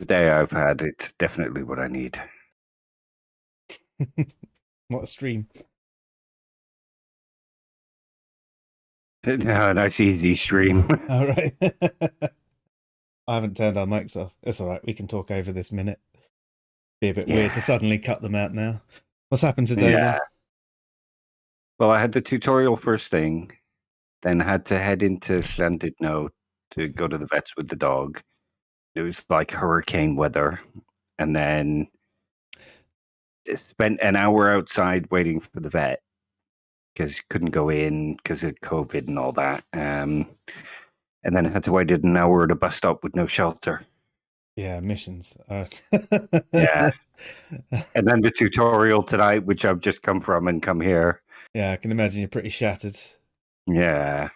the day I've had, it's definitely what I need. What a stream. No, nice easy stream. All right. I haven't turned our mics off. It's all right. We can talk over this minute. Be a bit weird to Yeah, suddenly cut them out now. What's happened today then? yeah. Well, I had the tutorial first thing, then had to head into Llandudno to go to the vets with the dog. It was like hurricane weather, and then spent an hour outside waiting for the vet because couldn't go in because of COVID and all that. And then I had to wait an hour at a bus stop with no shelter. Yeah, missions. Yeah. And then the tutorial tonight, which I've just come from and come here. Yeah, I can imagine you're pretty shattered. Yeah.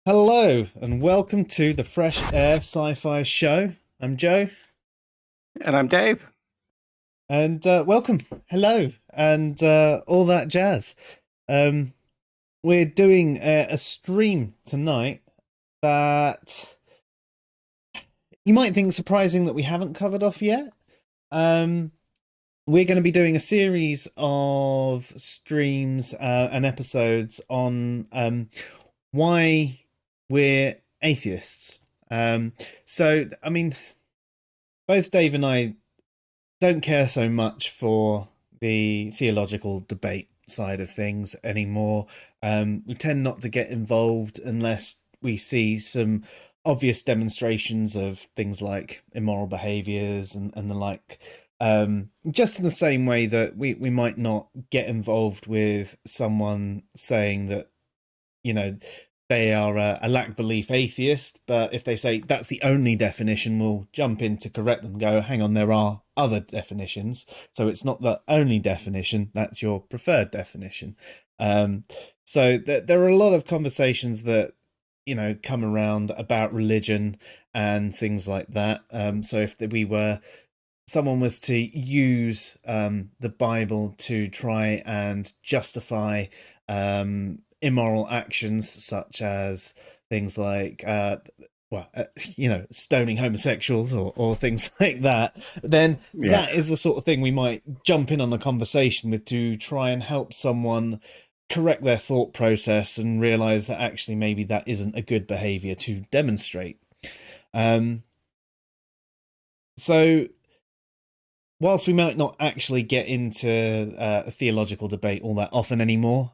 Hello, and welcome to the Fresh Air Sci-Fi show. I'm Joe. And I'm Dave. And welcome. Hello. And all that jazz. We're doing a stream tonight that you might think surprising that we haven't covered off yet. We're going to be doing a series of streams and episodes on why we're atheists. So, I mean, both Dave and I don't care so much for the theological debate side of things anymore. We tend not to get involved unless we see some obvious demonstrations of things like immoral behaviors and the like. Just in the same way that we might not get involved with someone saying that, you know, they are a lack belief atheist, but if they say that's the only definition, we'll jump in to correct them and go, hang on, there are other definitions. So it's not the only definition, that's your preferred definition. So there are a lot of conversations that, you know, come around about religion and things like that. So if someone was to use the Bible to try and justify immoral actions such as things like stoning homosexuals or things like that, then that is the sort of thing we might jump in on a conversation with to try and help someone correct their thought process and realize that actually maybe that isn't a good behavior to demonstrate. So whilst we might not actually get into a theological debate all that often anymore,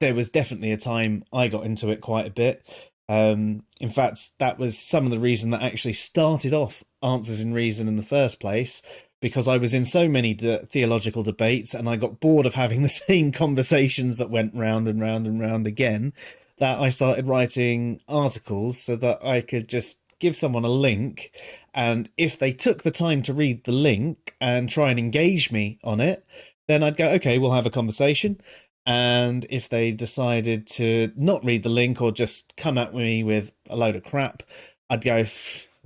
there was definitely a time I got into it quite a bit. In fact, that was some of the reason that actually started off Answers in Reason in the first place, because I was in so many theological debates and I got bored of having the same conversations that went round and round and round again, that I started writing articles so that I could just give someone a link, and if they took the time to read the link and try and engage me on it, then I'd go, okay, we'll have a conversation. And if they decided to not read the link or just come at me with a load of crap, I'd go,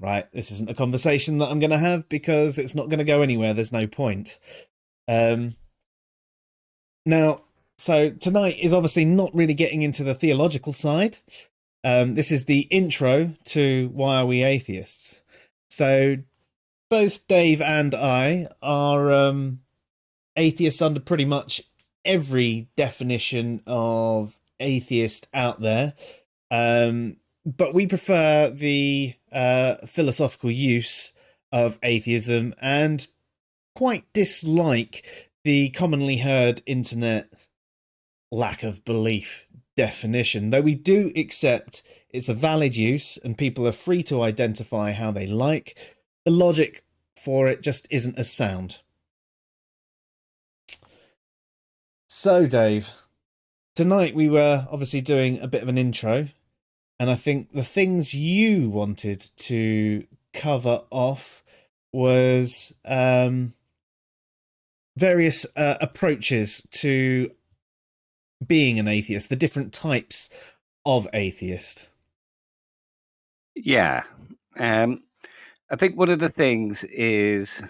right, this isn't a conversation that I'm going to have because it's not going to go anywhere. There's no point. Now, so tonight is obviously not really getting into the theological side. This is the intro to Why Are We Atheists? So both Dave and I are atheists under pretty much every definition of atheist out there, but we prefer the philosophical use of atheism and quite dislike the commonly heard internet lack of belief definition, though we do accept it's a valid use and people are free to identify how they like. The logic for it just isn't as sound. So, Dave, tonight we were obviously doing a bit of an intro, and I think the things you wanted to cover off was various approaches to being an atheist, the different types of atheist. Yeah. I think one of the things is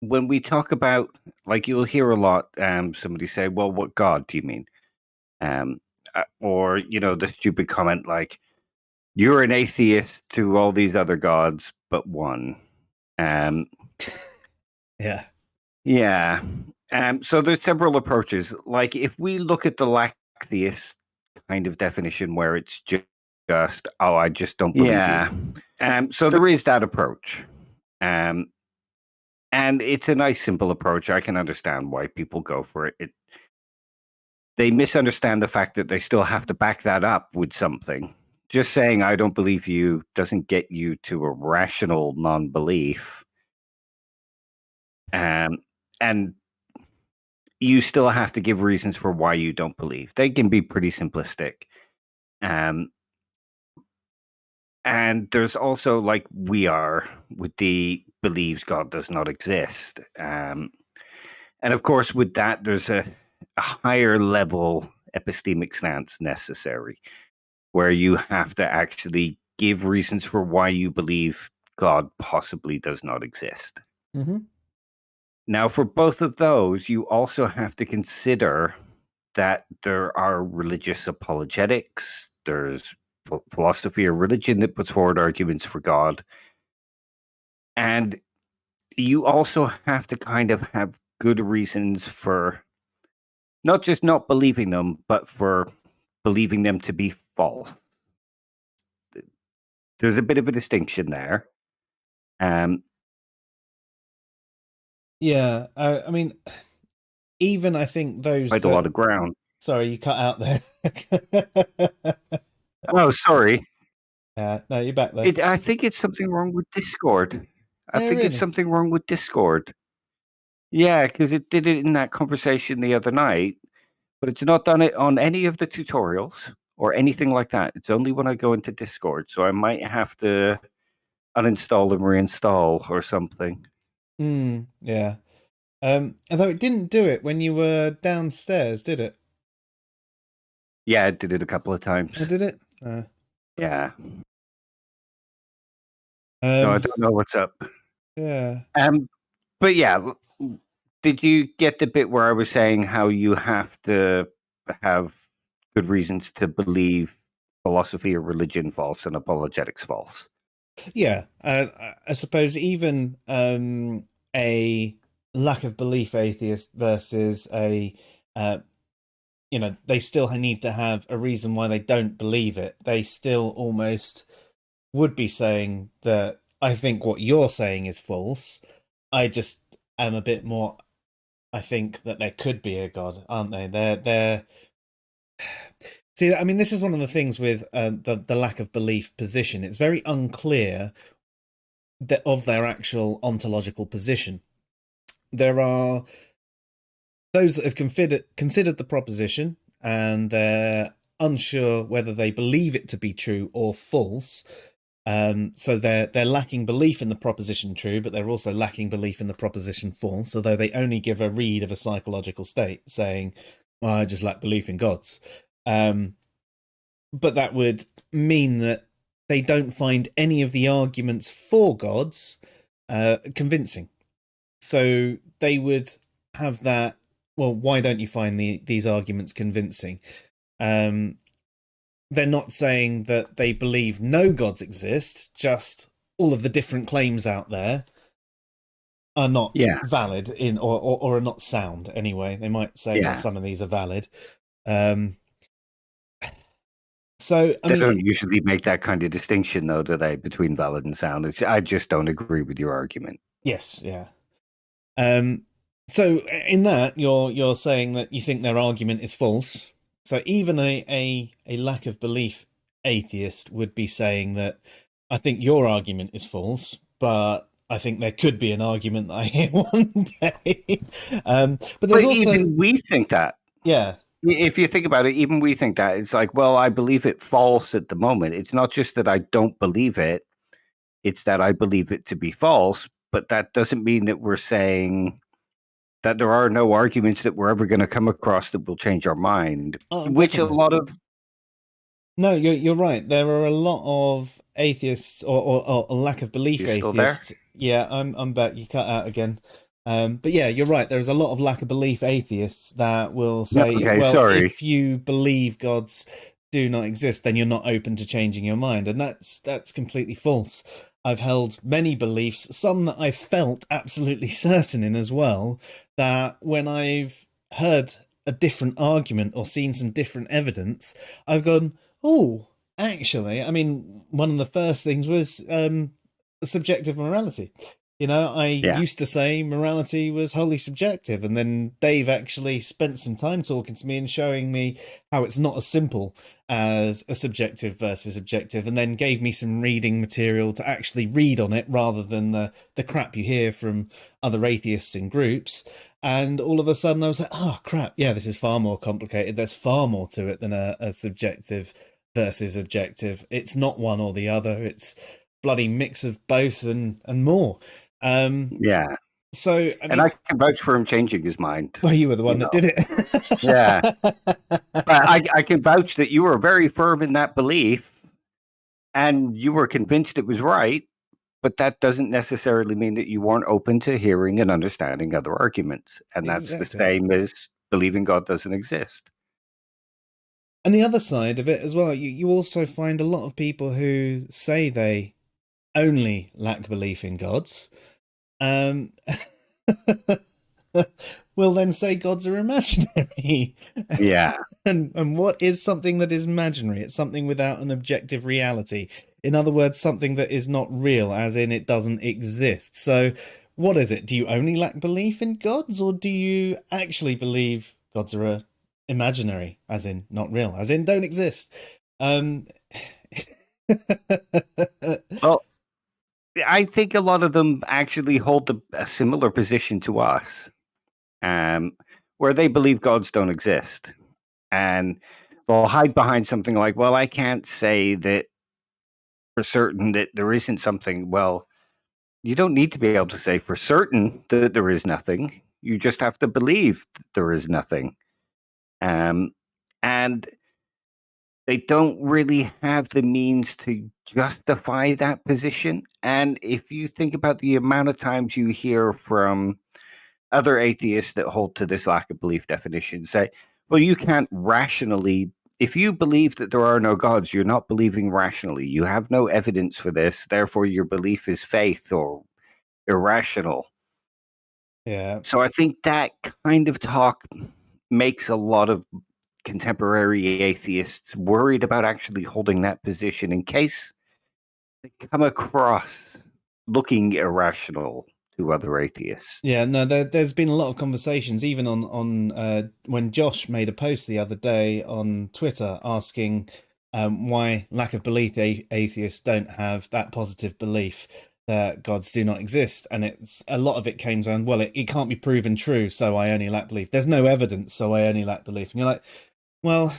when we talk about, like, you'll hear a lot somebody say, well, what God do you mean? Or, you know, the stupid comment like, You're an atheist to all these other gods, but one. Um, Yeah. yeah. So there's several approaches. Like if we look at the lacktheist kind of definition, where it's just oh, I just don't believe you. So there is that approach. And it's a nice, simple approach. I can understand why people go for it. They misunderstand the fact that they still have to back that up with something. Just saying, I don't believe you doesn't get you to a rational non belief. And you still have to give reasons for why you don't believe. They can be pretty simplistic. And there's also like we are with the believes God does not exist. And of course, with that, there's a higher level epistemic stance necessary, where you have to actually give reasons for why you believe God possibly does not exist. Mm-hmm. Now, for both of those, you also have to consider that there are religious apologetics, there's philosophy or religion that puts forward arguments for God. And you also have to kind of have good reasons for not just not believing them, but for believing them to be false. There's a bit of a distinction there. Yeah. I mean, even I think those Quite a lot of ground. Sorry, you cut out there. Oh, sorry. No, you're back there. I think it's something wrong with Discord. I Oh, think it's really? something wrong with Discord. Yeah, because it did it in that conversation the other night, but it's not done it on any of the tutorials or anything like that. It's only when I go into Discord, so I might have to uninstall and reinstall or something. Yeah. Although it didn't do it when you were downstairs, did it? Yeah, I did it a couple of times. Oh, did it? Yeah. No, I don't know what's up. Yeah. But yeah, did you get the bit where I was saying how you have to have good reasons to believe philosophy or religion false and apologetics false? Yeah. I suppose even a lack of belief atheist versus a they still need to have a reason why they don't believe it. They still almost would be saying that I think what you're saying is false. I just am a bit more. I think that there could be a god, aren't they? They're. See, I mean, this is one of the things with the lack of belief position. It's very unclear of their actual ontological position. There are those that have considered the proposition and they're unsure whether they believe it to be true or false. So they're lacking belief in the proposition true, but they're also lacking belief in the proposition false, although they only give a read of a psychological state saying, well, I just lack belief in gods. But that would mean that they don't find any of the arguments for gods convincing. So they would have that, well, why don't you find these arguments convincing? They're not saying that they believe no gods exist, just all of the different claims out there are not valid in or are not sound anyway. They might say, well, some of these are valid. So I mean, don't usually make that kind of distinction, though, do they, between valid and sound? I just don't agree with your argument. Yes, yeah. So in that, you're saying that you think their argument is false. So even a lack of belief atheist would be saying that I think your argument is false, but I think there could be an argument that I hear one day. But there's also even we think that. Yeah. If you think about it, even we think that. It's like, well, I believe it false at the moment. It's not just that I don't believe it, it's that I believe it to be false. But that doesn't mean that we're saying that there are no arguments that we're ever going to come across that will change our mind. Which definitely. a lot of... No, you're right. There are a lot of atheists or a lack of belief atheists. Yeah, I'm back. You cut out again. But yeah, you're right. There's a lot of lack of belief atheists that will say, well, if you believe gods, do not exist, then you're not open to changing your mind, and that's completely false. I've held many beliefs, some that I felt absolutely certain in as well, that when I've heard a different argument or seen some different evidence, I've gone, oh, actually, I mean, one of the first things was subjective morality. You know, I Yeah. used to say morality was wholly subjective, and then Dave actually spent some time talking to me and showing me how it's not as simple as a subjective versus objective, and then gave me some reading material to actually read on it rather than the crap you hear from other atheists in groups. And all of a sudden I was like, oh crap, yeah, this is far more complicated. There's far more to it than a subjective versus objective. It's not one or the other. It's bloody mix of both and more. Yeah. So I And mean, I can vouch for him changing his mind. well, you were the one that did Yeah. it. But I can vouch that you were very firm in that belief and you were convinced it was right, but that doesn't necessarily mean that you weren't open to hearing and understanding other arguments. And that's the Exactly. same as believing God doesn't exist. And the other side of it as well, you also find a lot of people who say they only lack belief in gods, um, will then say gods are imaginary. Yeah. And what is something that is imaginary? It's something without an objective reality. In other words, something that is not real, as in it doesn't exist. So what is it? Do you only lack belief in gods, or do you actually believe gods are imaginary, as in not real, as in don't exist? Well, I think a lot of them actually hold a similar position to us, where they believe gods don't exist. And they'll hide behind something like, well, I can't say that for certain that there isn't something. Well, you don't need to be able to say for certain that there is nothing. You just have to believe that there is nothing. And they don't really have the means to justify that position. And if you think about the amount of times you hear from other atheists that hold to this lack of belief definition say, well, you can't rationally, if you believe that there are no gods, you're not believing rationally. You have no evidence for this. Therefore, your belief is faith or irrational. Yeah. So I think that kind of talk makes a lot of contemporary atheists worried about actually holding that position in case they come across looking irrational to other atheists. Yeah, no, there's been a lot of conversations, even on when Josh made a post the other day on Twitter asking why lack of belief atheists don't have that positive belief that gods do not exist, and it's a lot of it came down, well, it can't be proven true, so I only lack belief. There's no evidence, so I only lack belief. And you're like, well,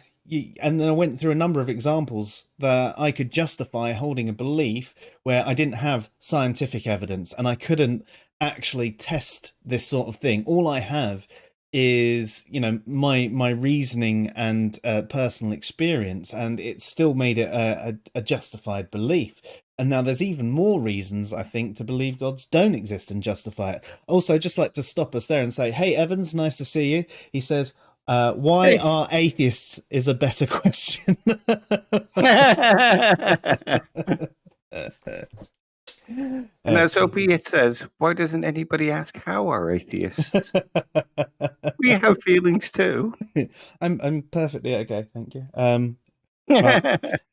and then I went through a number of examples that I could justify holding a belief where I didn't have scientific evidence and I couldn't actually test this sort of thing. All I have is, you know, my reasoning and personal experience, and it still made it a justified belief. And now there's even more reasons, I think, to believe gods don't exist and justify it. Also, just like to stop us there and say, hey, Evans, nice to see you. He says, why Hey. are atheists is a better question. And as Opiate says, why doesn't anybody ask how are atheists? We have feelings too. I'm perfectly okay, thank you.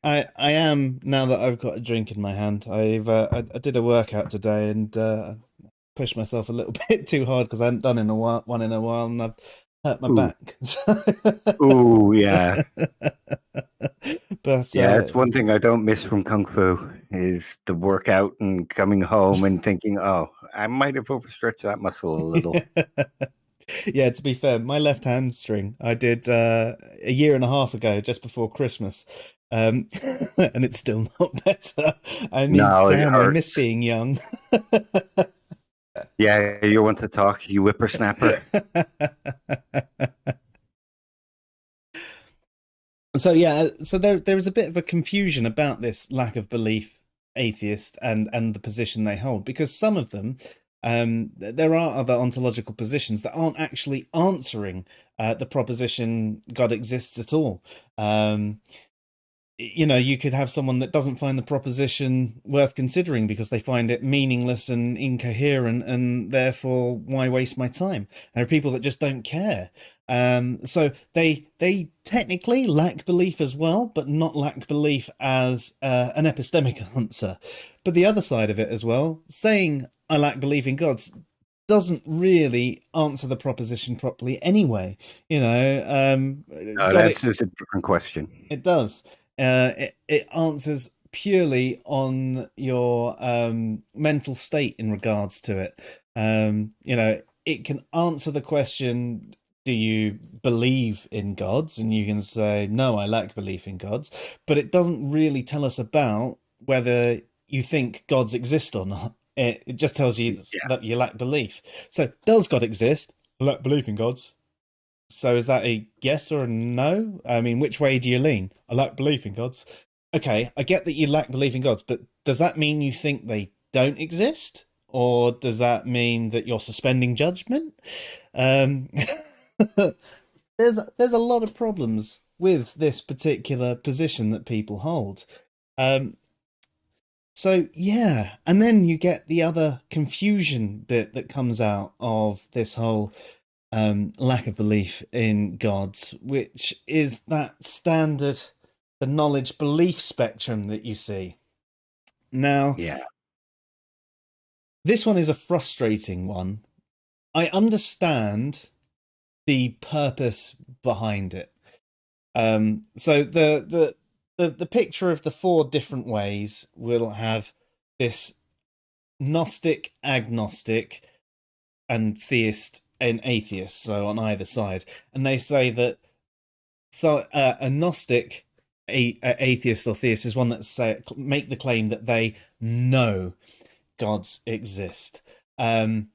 I am, now that I've got a drink in my hand. I did a workout today and pushed myself a little bit too hard because I hadn't done one in a while, and I've hurt my back. Ooh, yeah. But Yeah, it's one thing I don't miss from Kung Fu is the workout and coming home and thinking, oh, I might have overstretched that muscle a little. Yeah, to be fair, my left hamstring I did a year and a half ago, just before Christmas, and it's still not better. I mean, No, it damn, I miss hurts. being young. Yeah, you want to talk, you whippersnapper. So yeah, so there is a bit of a confusion about this lack of belief atheist and the position they hold, because some of them, there are other ontological positions that aren't actually answering the proposition God exists at all. you could have someone that doesn't find the proposition worth considering because they find it meaningless and incoherent, and therefore, why waste my time? There are people that just don't care. So they technically lack belief as well, but not lack belief as an epistemic answer. But the other side of it as well, saying I lack belief in gods doesn't really answer the proposition properly anyway. No, God, that's just a different question. it does. It answers purely on your mental state in regards to it. It can answer the question, do you believe in gods? And you can say, no, I lack belief in gods. But it doesn't really tell us about whether you think gods exist or not. It just tells you Yeah. that you lack belief. So, does God exist? I lack belief in gods. So is that a yes or a no? I mean, which way do you lean? I lack belief in gods. Okay, I get that you lack belief in gods, but does that mean you think they don't exist? Or does that mean that you're suspending judgment? Um, there's a lot of problems with this particular position that people hold. Um, so yeah, and then you get the other confusion bit that comes out of this whole lack of belief in gods, which is that standard, the knowledge belief spectrum that you see. Now, Yeah. this one is a frustrating one. I understand the purpose behind it. So the picture of the four different ways will have this Gnostic, agnostic, and theist and atheist, so on either side. And they say that a Gnostic atheist or theist is one that make the claim that they know gods exist. And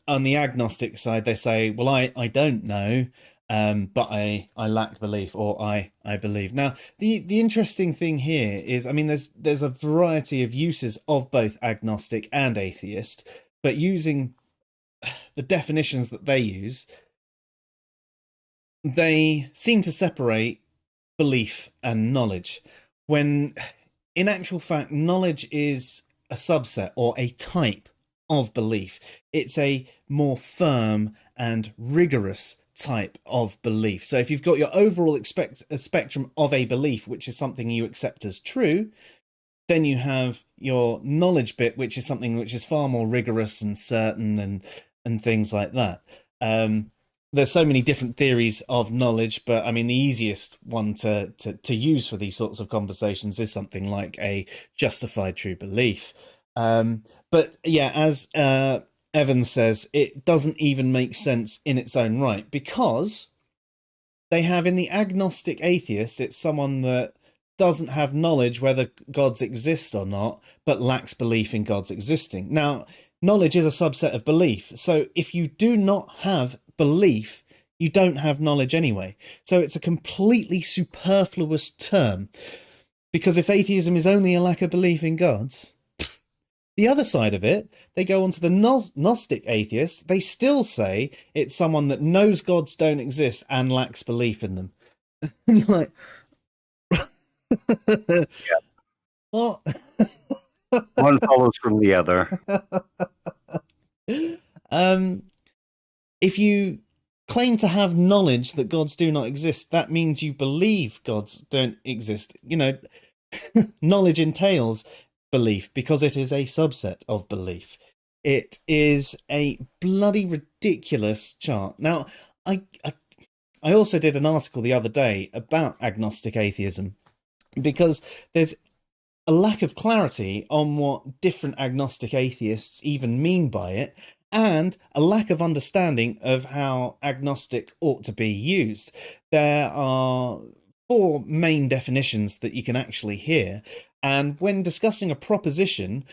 on the agnostic side, they say, well, I don't know, but I lack belief, or I believe. Now, the interesting thing here is, I mean, there's a variety of uses of both agnostic and atheist, but using the definitions that they use, they seem to separate belief and knowledge, when in actual fact, knowledge is a subset or a type of belief. It's a more firm and rigorous type of belief. So if you've got your overall a spectrum of a belief, which is something you accept as true, then you have your knowledge bit, which is something which is far more rigorous and certain and things like that. There's so many different theories of knowledge, but I mean, the easiest one to use for these sorts of conversations is something like a justified true belief. But yeah, as Evan says, it doesn't even make sense in its own right, because they have in the agnostic atheist, it's someone that doesn't have knowledge whether gods exist or not, but lacks belief in gods existing. Now, knowledge is a subset of belief. So if you do not have belief, you don't have knowledge anyway. So it's a completely superfluous term, because if atheism is only a lack of belief in gods, the other side of it, they go on to the Gnostic atheists. They still say it's someone that knows gods don't exist and lacks belief in them. Like, what? One follows from the other. If you claim to have knowledge that gods do not exist, that means you believe gods don't exist. Knowledge entails belief because it is a subset of belief. It is a bloody ridiculous chart. Now, I also did an article the other day about agnostic atheism, because there's a lack of clarity on what different agnostic atheists even mean by it, and a lack of understanding of how agnostic ought to be used. There are four main definitions that you can actually hear, and when discussing a proposition,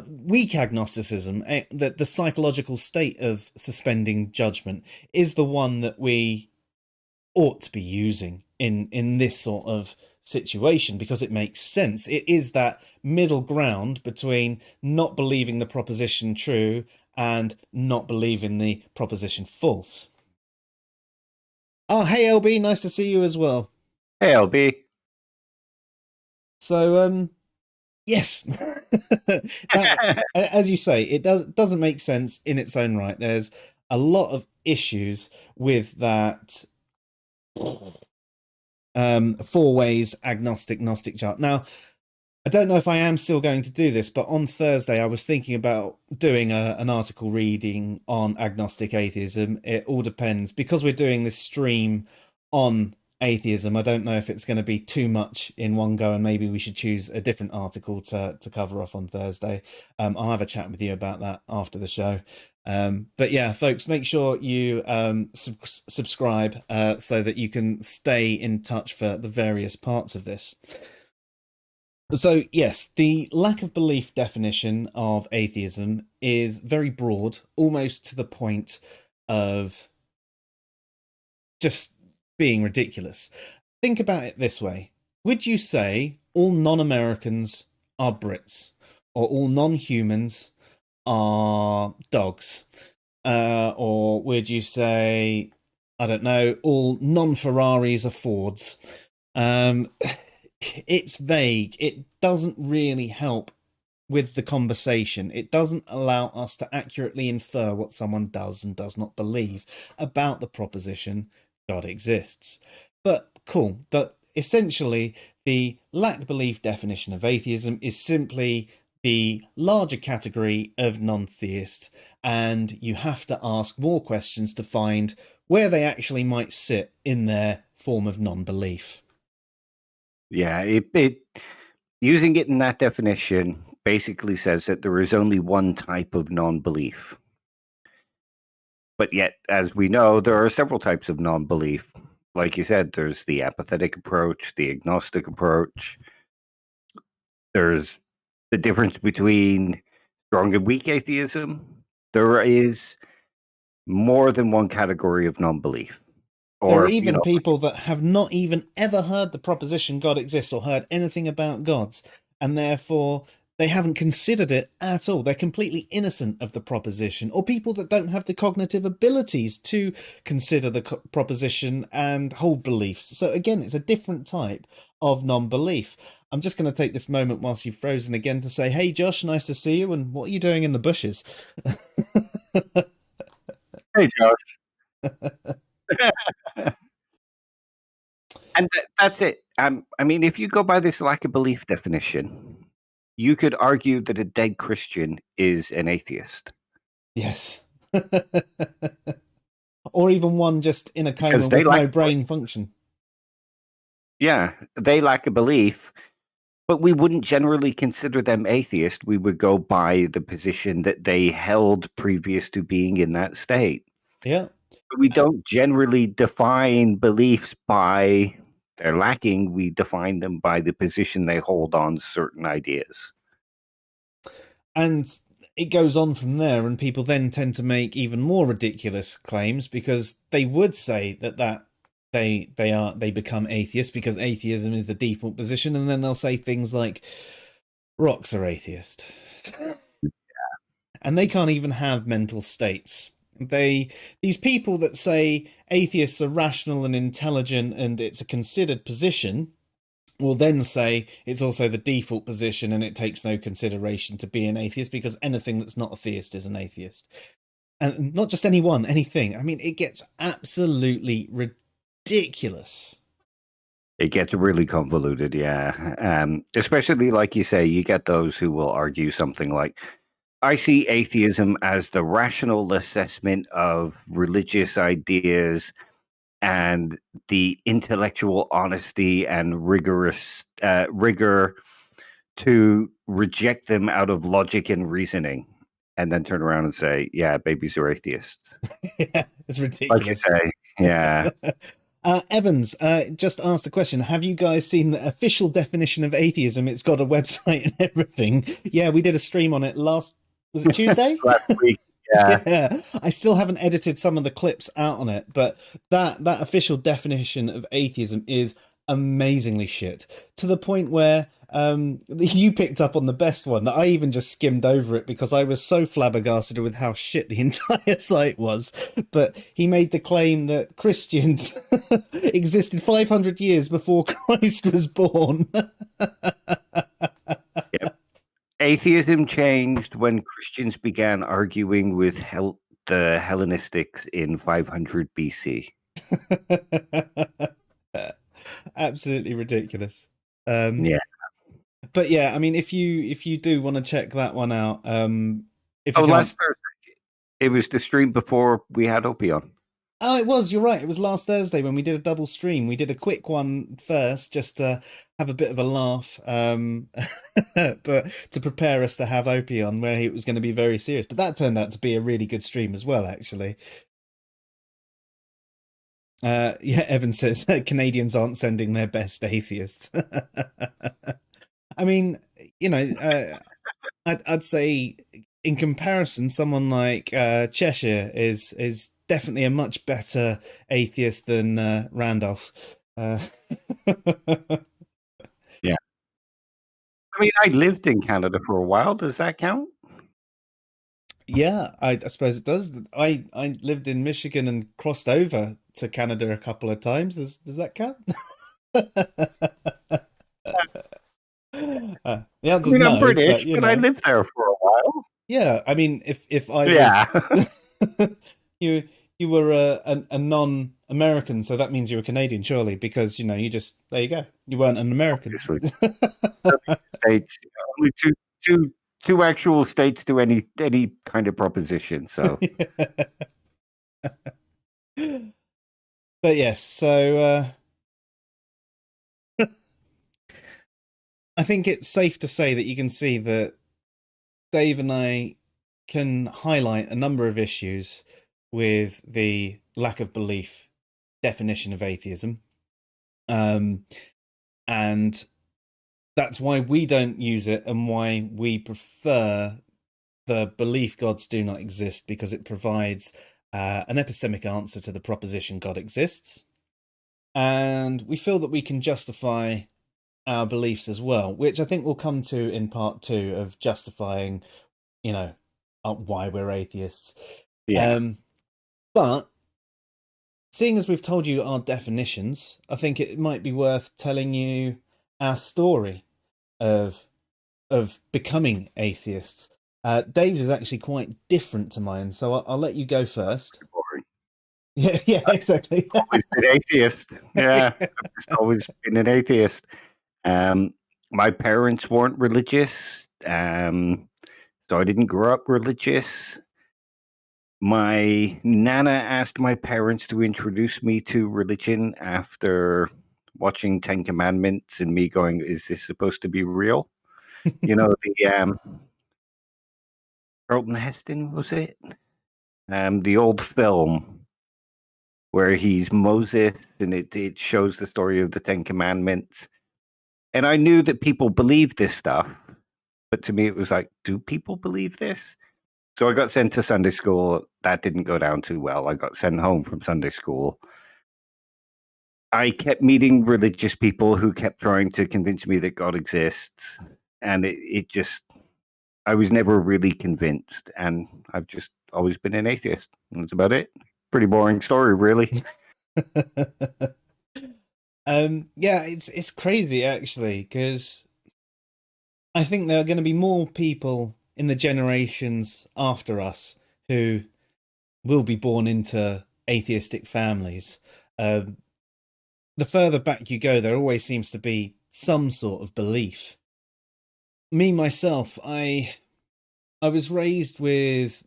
weak agnosticism, that the psychological state of suspending judgment, is the one that we ought to be using in this sort of situation, because it makes sense. It is that middle ground between not believing the proposition true and not believing the proposition false. Oh, hey LB, nice to see you as well. Hey, LB. So yes, that, as you say, it doesn't make sense in its own right. There's a lot of issues with that four ways agnostic Gnostic chart. Now, I don't know if I am still going to do this, but on Thursday I was thinking about doing an article reading on agnostic atheism. It all depends, because we're doing this stream on atheism. I don't know if it's going to be too much in one go, and maybe we should choose a different article to cover off on Thursday. I'll have a chat with you about that after the show. But yeah, folks, make sure you subscribe so that you can stay in touch for the various parts of this. So, yes, the lack of belief definition of atheism is very broad, almost to the point of just being ridiculous. Think about it this way. Would you say all non-Americans are Brits, or all non-humans are dogs? Or would you say, I don't know, all non-Ferraris are Fords? It's vague. It doesn't really help with the conversation. It doesn't allow us to accurately infer what someone does and does not believe about the proposition God exists. But cool. But essentially, the lack belief definition of atheism is simply the larger category of non-theist, and you have to ask more questions to find where they actually might sit in their form of non-belief. Yeah, it using it in that definition basically says that there is only one type of non-belief. But yet, as we know, there are several types of non-belief. Like you said, there's the apathetic approach, the agnostic approach. There's the difference between strong and weak atheism. There is more than one category of non-belief. There are Or, even people that have not even ever heard the proposition God exists or heard anything about gods, and therefore they haven't considered it at all. They're completely innocent of the proposition, or people that don't have the cognitive abilities to consider the proposition and hold beliefs. So again, it's a different type of non-belief. I'm just going to take this moment whilst you've frozen again to say, hey, Josh, nice to see you, and what are you doing in the bushes? hey, Josh. And that's it. I mean, if you go by this lack of belief definition, you could argue that a dead Christian is an atheist. Yes. Or even one just in a coma with no brain function. Yeah, they lack a belief, but we wouldn't generally consider them atheist. We would go by the position that they held previous to being in that state. Yeah. But we don't generally define beliefs by their lacking. We define them by the position they hold on certain ideas. And it goes on from there, and people then tend to make even more ridiculous claims, because they would say that they become atheists because atheism is the default position, and then they'll say things like rocks are atheist. Yeah. And they can't even have mental states. These people that say atheists are rational and intelligent and it's a considered position will then say it's also the default position and it takes no consideration to be an atheist, because anything that's not a theist is an atheist. And not just anyone, anything. I mean, it gets absolutely ridiculous. It gets really convoluted, yeah. Especially, like you say, you get those who will argue something like, I see atheism as the rational assessment of religious ideas and the intellectual honesty and rigor to reject them out of logic and reasoning, and then turn around and say, yeah, babies are atheists. Yeah, it's ridiculous. Like you say, yeah. Evans just asked a question. Have you guys seen the official definition of atheism? It's got a website and everything. Yeah, we did a stream on it was it Tuesday? Last week. Yeah. I still haven't edited some of the clips out on it, but that official definition of atheism is amazingly shit, to the point where you picked up on the best one that I even just skimmed over it because I was so flabbergasted with how shit the entire site was. But he made the claim that Christians existed 500 years before Christ was born. Yep. Atheism changed when Christians began arguing with the Hellenistics in 500 BC. Absolutely ridiculous. Um, Yeah. but yeah, I mean, if you do want to check that one out, if Oh, you can't. last Thursday. It was the stream before we had Opie on. Oh, it was. You're right. It was last Thursday when we did a double stream. We did a quick one first, just to have a bit of a laugh, but to prepare us to have Opie on, where it was going to be very serious. But that turned out to be a really good stream as well, actually. Yeah, Evan says Canadians aren't sending their best atheists. I mean, I'd say in comparison, someone like Cheshire is definitely a much better atheist than Randolph. Yeah. I mean, I lived in Canada for a while. Does that count? Yeah, I suppose it does. I lived in Michigan and crossed over to Canada a couple of times. Does that count? The I answer's mean, I'm no, but British, but I lived there for a while. yeah. I mean, if I Yeah. was you you were a non-American, so that means you were Canadian, surely, because you just there you go. You weren't an American. Obviously. States, only two actual states do any kind of proposition. So But yes, so I think it's safe to say that you can see that Dave and I can highlight a number of issues with the lack of belief definition of atheism. And that's why we don't use it and why we prefer the belief gods do not exist, because it provides an epistemic answer to the proposition God exists. And we feel that we can justify our beliefs as well, which I think we'll come to in part 2 of justifying, why we're atheists. yeah. But seeing as we've told you our definitions, I think it might be worth telling you our story of becoming atheists. Dave's is actually quite different to mine, so I'll let you go first. Boring. Yeah, exactly. Always been atheist. Yeah, I've just always been an atheist. My parents weren't religious, so I didn't grow up religious. My nana asked my parents to introduce me to religion after watching Ten Commandments and me going, "Is this supposed to be real?" The Charlton Heston, was it? The old film where he's Moses and it shows the story of the Ten Commandments. And I knew that people believe this stuff, but to me it was like, do people believe this? So I got sent to Sunday school. That didn't go down too well. I got sent home from Sunday school. I kept meeting religious people who kept trying to convince me that God exists. And it just, I was never really convinced. And I've just always been an atheist. That's about it. Pretty boring story, really. Yeah, it's crazy actually, because I think there are going to be more people in the generations after us who will be born into atheistic families. The further back you go, there always seems to be some sort of belief. Me myself, I was raised with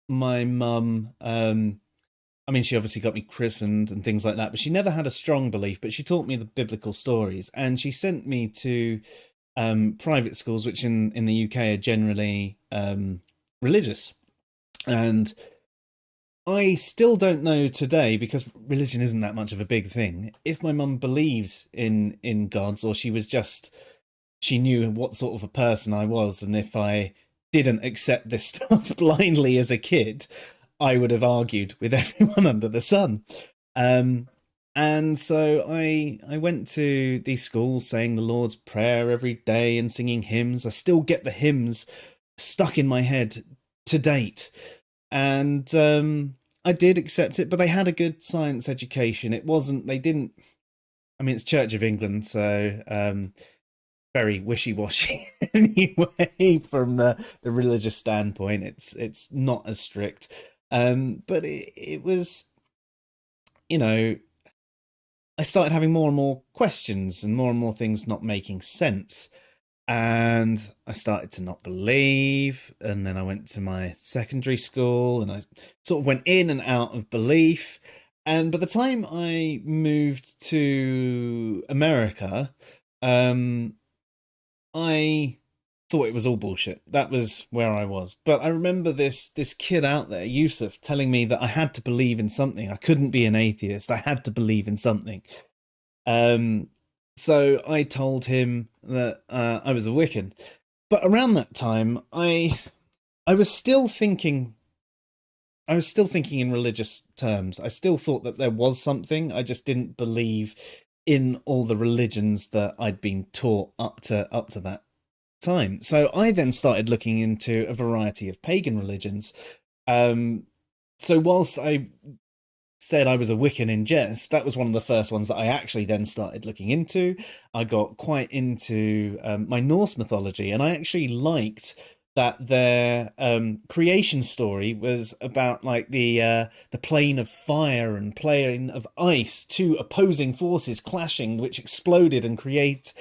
my mum. I mean, she obviously got me christened and things like that, but she never had a strong belief. But she taught me the biblical stories, and she sent me to private schools, which in the UK are generally religious. And I still don't know today, because religion isn't that much of a big thing, if my mum believes in gods, or she knew what sort of a person I was, and if I didn't accept this stuff blindly as a kid, I would have argued with everyone under the sun. And And so I went to these schools saying the Lord's Prayer every day and singing hymns. I still get the hymns stuck in my head to date. And I did accept it, but they had a good science education. It wasn't, they didn't, I mean, it's Church of England, so very wishy-washy anyway from the religious standpoint. It's not as strict. But it was, you know, I started having more and more questions and more things not making sense. And I started to not believe. And then I went to my secondary school and I sort of went in and out of belief. And by the time I moved to America, I thought it was all bullshit. That was where I was. But I remember this kid out there, Yusuf, telling me that I had to believe in something. I couldn't be an atheist. I had to believe in something. So I told him that I was a Wiccan. But around that time, I was still thinking. I was still thinking in religious terms. I still thought that there was something. I just didn't believe in all the religions that I'd been taught up to that time. So I then started looking into a variety of pagan religions. So whilst I said I was a Wiccan in jest, that was one of the first ones that I actually then started looking into. I got quite into my Norse mythology, and I actually liked that their creation story was about like the plane of fire and plane of ice, two opposing forces clashing, which exploded and created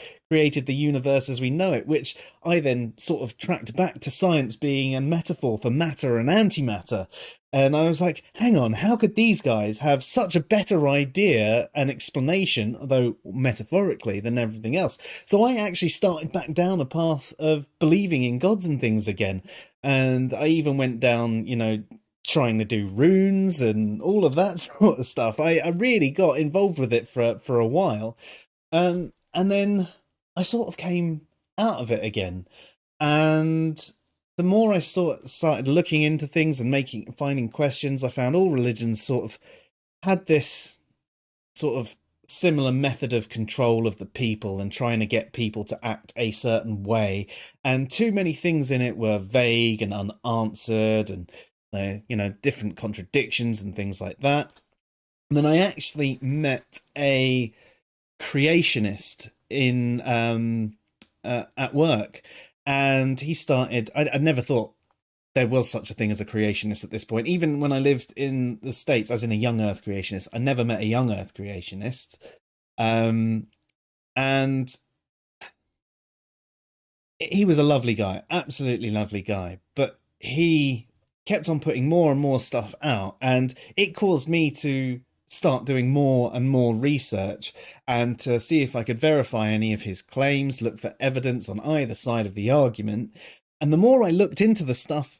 the universe as we know it, which I then sort of tracked back to science being a metaphor for matter and antimatter. And I was like, hang on, how could these guys have such a better idea and explanation, although metaphorically, than everything else? So I actually started back down a path of believing in gods and things again. And I even went down, trying to do runes and all of that sort of stuff. I really got involved with it for a while. And then I sort of came out of it again. And the more I started looking into things and finding questions, I found all religions sort of had this sort of similar method of control of the people and trying to get people to act a certain way. And too many things in it were vague and unanswered and, different contradictions and things like that. And then I actually met a creationist in at work. And he started, I'd never thought there was such a thing as a creationist at this point. Even when I lived in the States, as in a young earth creationist, I never met a young earth creationist. And he was a lovely guy, absolutely lovely guy. But he kept on putting more and more stuff out. And it caused me to start doing more and more research and to see if I could verify any of his claims, look for evidence on either side of the argument. And the more I looked into the stuff